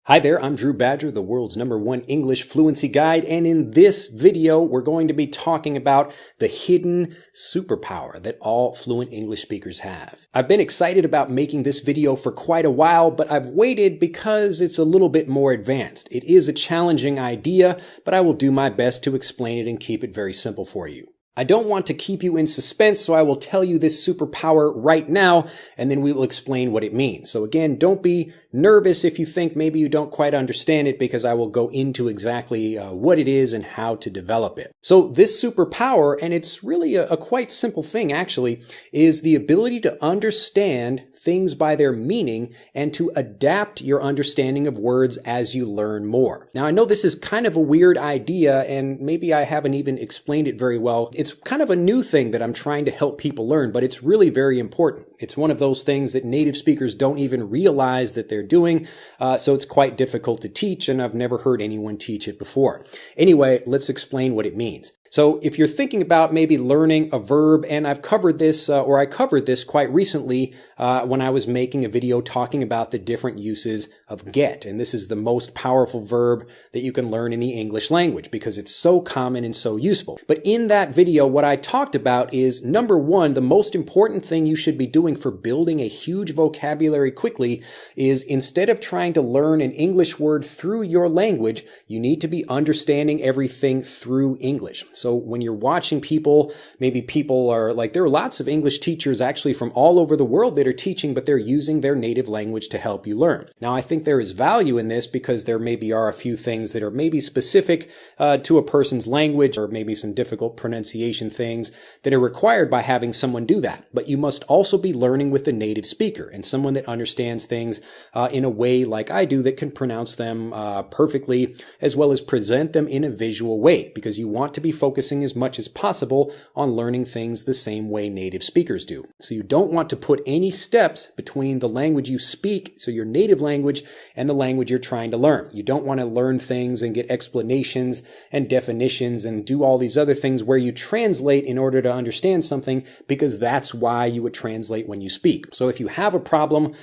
Hi there, I'm Drew Badger, the world's #1 English fluency guide, and in this video, we're going to be talking about the hidden superpower that all fluent English speakers have. I've been excited about making this video for quite a while, but I've waited because it's a little bit more advanced. It is a challenging idea, but I will do my best to explain it and keep it very simple for you. I don't want to keep you in suspense, so I will tell you this superpower right now, and then we will explain what it means. So again, don't be nervous if you think maybe you don't quite understand it, because I will go into exactly what it is and how to develop it. So this superpower, and it's really a quite simple thing actually, is the ability to understand things by their meaning and to adapt your understanding of words as you learn more. Now, I know this is kind of a weird idea, and maybe I haven't even explained it very well. It's kind of a new thing that I'm trying to help people learn, but it's really very important. It's one of those things that native speakers don't even realize that they're doing, so it's quite difficult to teach, and I've never heard anyone teach it before. Anyway, let's explain what it means. So if you're thinking about maybe learning a verb, and I've covered this, or I covered this quite recently when I was making a video talking about the different uses of get. And this is the most powerful verb that you can learn in the English language because it's so common and so useful. But in that video, what I talked about is, number one, the most important thing you should be doing for building a huge vocabulary quickly is, instead of trying to learn an English word through your language, you need to be understanding everything through English. So when you're watching people, maybe people are like, there are lots of English teachers actually from all over the world that are teaching, but they're using their native language to help you learn. Now, I think there is value in this because there maybe are a few things that are maybe specific to a person's language, or maybe some difficult pronunciation things that are required by having someone do that. But you must also be learning with the native speaker and someone that understands things in a way like I do, that can pronounce them perfectly, as well as present them in a visual way, because you want to be focusing as much as possible on learning things the same way native speakers do. So you don't want to put any steps between the language you speak, so your native language, and the language you're trying to learn. You don't want to learn things and get explanations and definitions and do all these other things where you translate in order to understand something, because that's why you would translate when you speak. So if you have a problem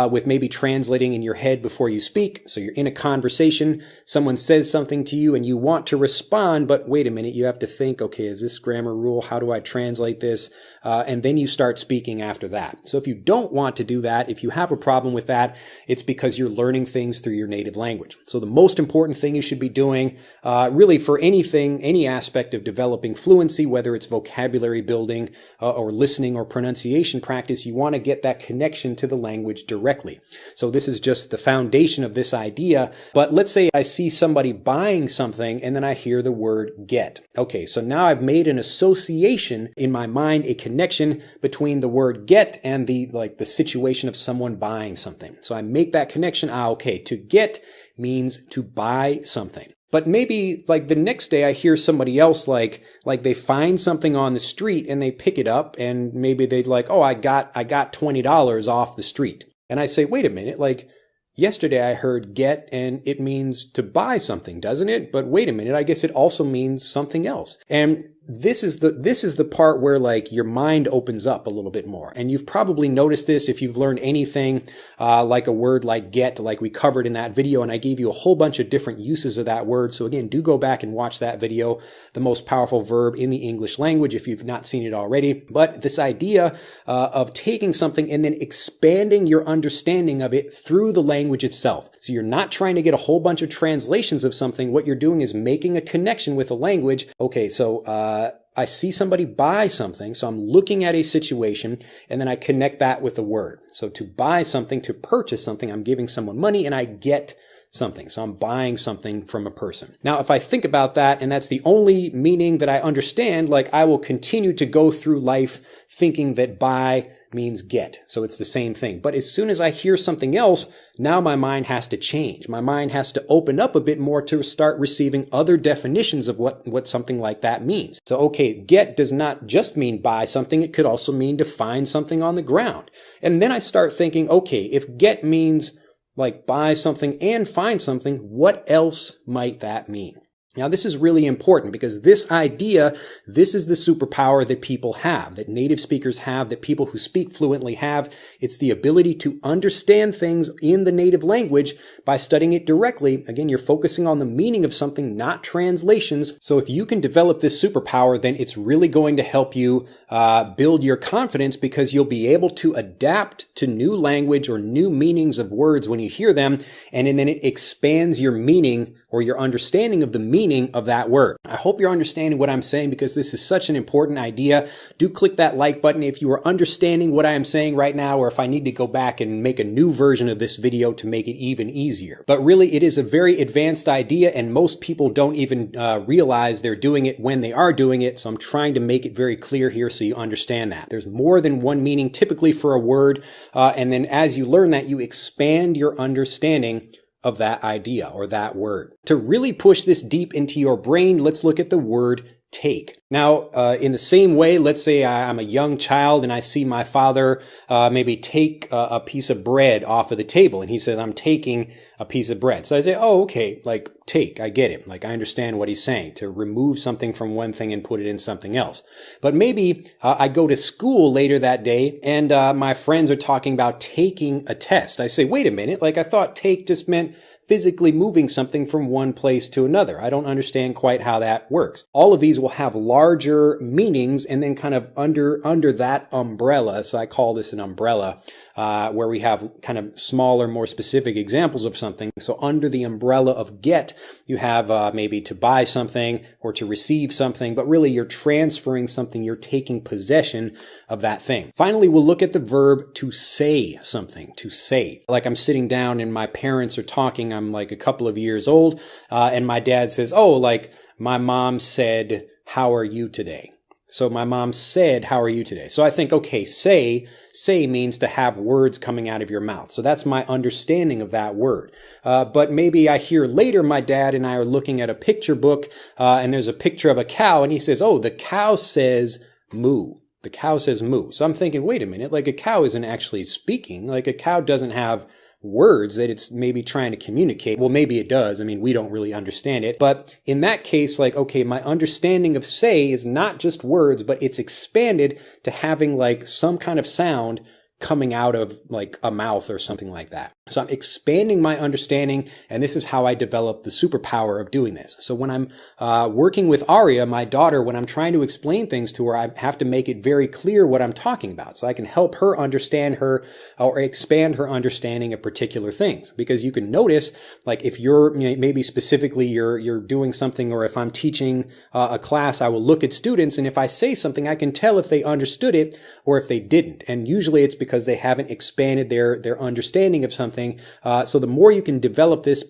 with maybe translating in your head before you speak, so you're in a conversation, someone says something to you and you want to respond, but wait a minute, you have to think, okay, is this grammar rule? How do I translate this? And then you start speaking after that. So if you don't want to do that, if you have a problem with that, it's because you're learning things through your native language. So the most important thing you should be doing, really for anything, any aspect of developing fluency, whether it's vocabulary building or listening or pronunciation practice, you want to get that connection to the language directly. So this is just the foundation of this idea. But let's say I see somebody buying something and then I hear the word get. Okay, so now I've made an association in my mind, a connection between the word get and the situation of someone buying something. So I make that connection. Okay, to get means to buy something. But maybe like the next day I hear somebody else like they find something on the street and they pick it up, and maybe they'd like, oh, I got $20 off the street. And I say, wait a minute, like yesterday I heard get and it means to buy something, doesn't it? But wait a minute, I guess it also means something else. And this is the part where like your mind opens up a little bit more. And you've probably noticed this if you've learned anything like a word like get, like we covered in that video, and I gave you a whole bunch of different uses of that word. So again, do go back and watch that video, the most powerful verb in the English language, if you've not seen it already. But this idea of taking something and then expanding your understanding of it through the language itself. So you're not trying to get a whole bunch of translations of something. What you're doing is making a connection with the language. Okay, so I see somebody buy something, so I'm looking at a situation, and then I connect that with the word. So to buy something, to purchase something, I'm giving someone money and I get something. So I'm buying something from a person. Now, if I think about that, and that's the only meaning that I understand, like I will continue to go through life thinking that buy means get. So it's the same thing. But as soon as I hear something else, now my mind has to change. My mind has to open up a bit more to start receiving other definitions of what something like that means. So, okay, get does not just mean buy something. It could also mean to find something on the ground. And then I start thinking, okay, if get means like buy something and find something, what else might that mean? Now, this is really important because this idea, this is the superpower that people have, that native speakers have, that people who speak fluently have. It's the ability to understand things in the native language by studying it directly. Again, you're focusing on the meaning of something, not translations. So if you can develop this superpower, then it's really going to help you build your confidence, because you'll be able to adapt to new language or new meanings of words when you hear them, and then it expands your meaning or your understanding of the meaning of that word. I hope you're understanding what I'm saying, because this is such an important idea. Do click that like button if you are understanding what I am saying right now, or if I need to go back and make a new version of this video to make it even easier. But really, it is a very advanced idea, and most people don't even realize they're doing it when they are doing it. So I'm trying to make it very clear here so you understand that. There's more than one meaning typically for a word, and then as you learn that, you expand your understanding of that idea or that word. To really push this deep into your brain, let's look at the word take. Now, in the same way, let's say I'm a young child and I see my father maybe take a piece of bread off of the table, and he says, I'm taking a piece of bread. So I say, oh, okay, like take, I get it. Like I understand what he's saying, to remove something from one thing and put it in something else. But maybe I go to school later that day and my friends are talking about taking a test. I say, wait a minute, like I thought take just meant physically moving something from one place to another. I don't understand quite how that works. All of these will have larger meanings, and then kind of under that umbrella, so I call this an umbrella, where we have kind of smaller, more specific examples of something. So under the umbrella of get, you have maybe to buy something or to receive something, but really you're transferring something, you're taking possession of that thing. Finally, we'll look at the verb to say something, to say. Like I'm sitting down and my parents are talking, I'm like a couple of years old, and my dad says, oh, like my mom said, how are you today? So my mom said, how are you today? So I think, okay, say means to have words coming out of your mouth. So that's my understanding of that word. But maybe I hear later my dad and I are looking at a picture book, and there's a picture of a cow, and he says, oh, the cow says moo. The cow says moo. So I'm thinking, wait a minute, like a cow isn't actually speaking. Like a cow doesn't have words that it's maybe trying to communicate. Well, maybe it does. I mean, we don't really understand it. But in that case, like, okay, my understanding of say is not just words, but it's expanded to having like some kind of sound coming out of like a mouth or something like that. So I'm expanding my understanding, and this is how I develop the superpower of doing this. So when I'm working with Aria, my daughter, when I'm trying to explain things to her, I have to make it very clear what I'm talking about, so I can help her understand her or expand her understanding of particular things. Because you can notice, like if you're maybe specifically you're doing something, or if I'm teaching a class, I will look at students, and if I say something, I can tell if they understood it or if they didn't. And usually it's because they haven't expanded their understanding of something. So the more you can develop this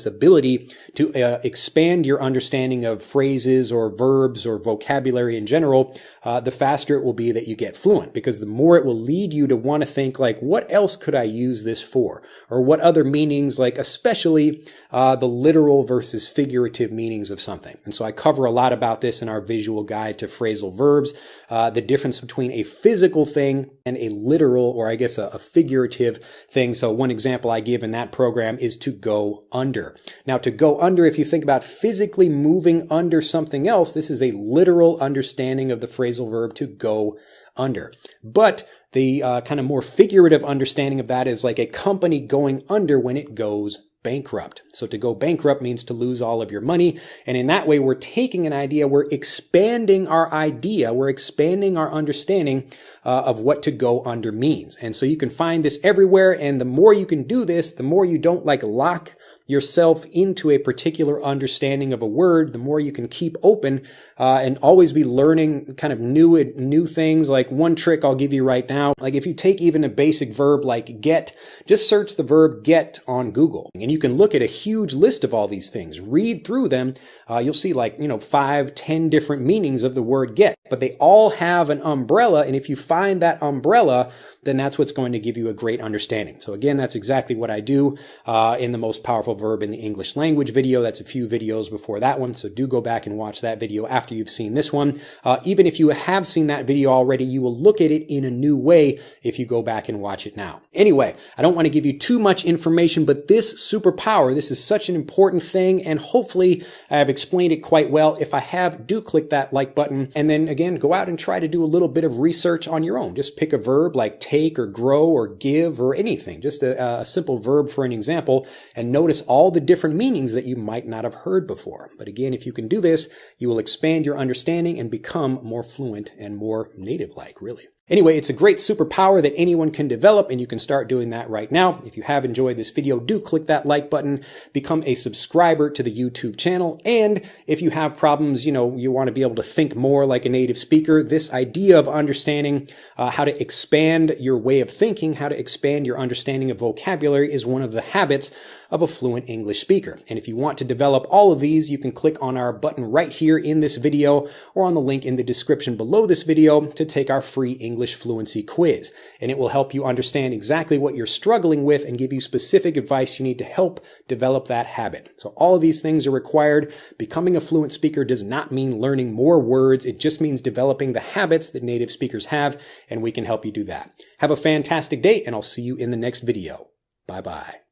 ability to expand your understanding of phrases or verbs or vocabulary in general, the faster it will be that you get fluent, because the more it will lead you to want to think like, what else could I use this for? Or what other meanings, like especially the literal versus figurative meanings of something. And so I cover a lot about this in our visual guide to phrasal verbs, the difference between a physical thing and a literal, or I guess a figurative thing. So one example I give in that program is to go under. Now, to go under, if you think about physically moving under something else, this is a literal understanding of the phrasal verb to go under. But the kind of more figurative understanding of that is like a company going under when it goes bankrupt. So to go bankrupt means to lose all of your money. And in that way, we're taking an idea, we're expanding our idea, we're expanding our understanding of what to go under means. And so you can find this everywhere. And the more you can do this, the more you don't like lock yourself into a particular understanding of a word, the more you can keep open and always be learning kind of new things. Like one trick I'll give you right now, like if you take even a basic verb like get, just search the verb get on Google, and you can look at a huge list of all these things, read through them. You'll see like, 5, 10 different meanings of the word get, but they all have an umbrella. And if you find that umbrella, then that's what's going to give you a great understanding. So again, that's exactly what I do in the most powerful a verb in the English language video. That's a few videos before that one, so do go back and watch that video after you've seen this one. Even if you have seen that video already, you will look at it in a new way if you go back and watch it now. Anyway, I don't want to give you too much information, but this superpower, this is such an important thing, and hopefully I have explained it quite well. If I have, do click that like button, and then again, go out and try to do a little bit of research on your own. Just pick a verb like take or grow or give or anything, just a simple verb for an example, and notice all the different meanings that you might not have heard before. But again, if you can do this, you will expand your understanding and become more fluent and more native-like, really. Anyway, it's a great superpower that anyone can develop, and you can start doing that right now. If you have enjoyed this video, do click that like button, become a subscriber to the YouTube channel, and if you have problems, you want to be able to think more like a native speaker, this idea of understanding how to expand your way of thinking, how to expand your understanding of vocabulary is one of the habits of a fluent English speaker. And if you want to develop all of these, you can click on our button right here in this video or on the link in the description below this video to take our free English fluency quiz. And it will help you understand exactly what you're struggling with and give you specific advice you need to help develop that habit. So all of these things are required. Becoming a fluent speaker does not mean learning more words. It just means developing the habits that native speakers have, and we can help you do that. Have a fantastic day, and I'll see you in the next video. Bye-bye.